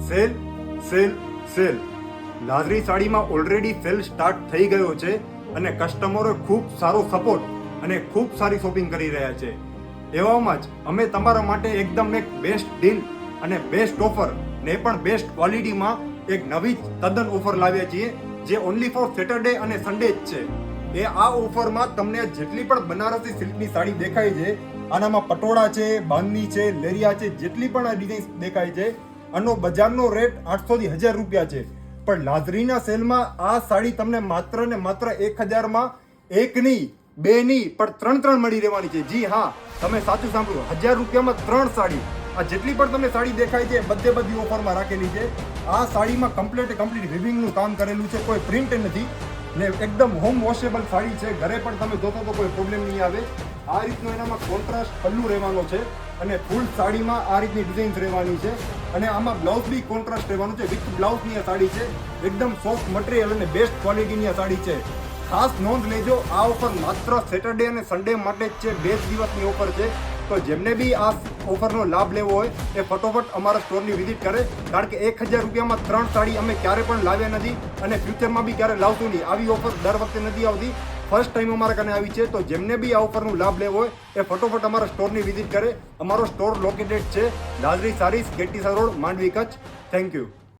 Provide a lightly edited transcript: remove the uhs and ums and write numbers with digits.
Cell sale sale Lajri સાડીમાં already sale start થઈ ગયો છે અને કસ્ટમરો ખૂબ સારો સપોર્ટ અને ખૂબ સારી શોપિંગ કરી રહ્યા છે. એવામાં જ અમે તમારા માટે એકદમ એક બેસ્ટ ડીલ અને બેસ્ટ ઓફર ને પણ બેસ્ટ ક્વોલિટીમાં એક નવી તદ્દન ઓફર લાવ્યા છીએ, જે ઓનલી ફોર સેટરડે અને સન્ડે જ છે. એ આ ઓફરમાં તમને જેટલી પણ બનારસી સિલ્કની સાડી દેખાય છે, આનામાં પટોળા છે, બાંધણી છે, લેરિયા છે, જેટલી પણ આ ડિઝાઇન દેખાય છે, આનો બજારનો રેટ 800 થી 1000 રૂપિયા છે. પણ લાજરીના સેલમાં આ સાડી તમને માત્ર ને માત્ર 1000 માં એક નહીં, બે નહીં, પણ ત્રણ મળી રહેવાની છે. જી હા, તમે સાચું સાંભળ્યું, 1000 રૂપિયામાં 3 સાડી. આ જેટલી પણ તમને સાડી દેખાય છે બધી ઓફરમાં રાખેલી છે. આ સાડીમાં કમ્પ્લીટ વિવિંગનું કામ કરેલું છે, કોઈ પ્રિન્ટ નથી ને એકદમ હોમ વોશેબલ સાડી છે. ઘરે પણ તમે જોશો તો કોઈ પ્રોબ્લેમ નહીં આવે. આ રીતનો એનામાં કોન્ટ્રાસ્ટ પલ્લુ રહેવાનો છે અને ફૂલ સાડીમાં આ રીતની ડિઝાઇન્સ રહેવાની છે અને આમાં બ્લાઉઝ બી કોન્ટ્રાસ્ટ રહેવાનું છે. વિથ બ્લાઉઝની આ સાડી છે, એકદમ સોફ્ટ મટીરિયલ અને બેસ્ટ ક્વોલિટીની આ સાડી છે. ખાસ નોંધ લેજો, આ ઓફર માત્ર સેટરડે અને સન્ડે માટે જ છે, 2 દિવસની ઓફર છે. તો જેમને બી આ ઓફરનો લાભ લેવો હોય એ ફટોફટ અમારા સ્ટોરની વિઝિટ કરે, કારણ કે 1000 રૂપિયામાં 3 સાડી અમે ક્યારે પણ લાવ્યા નથી અને ફ્યુચરમાં બી ક્યારે લાવશું નહીં. આવી ઓફર દર વખતે નથી આવતી, ફર્સ્ટ ટાઈમ અમારા કને આવી છે. તો જેમને બી આ ઓફરનો લાભ લેવો હોય એ ફટોફટ અમારા સ્ટોરની વિઝિટ કરે. અમારો સ્ટોર લોકેટેડ છે લાજરી સારીસ, કેટીસા road, Mandvi, Kutch. Thank you.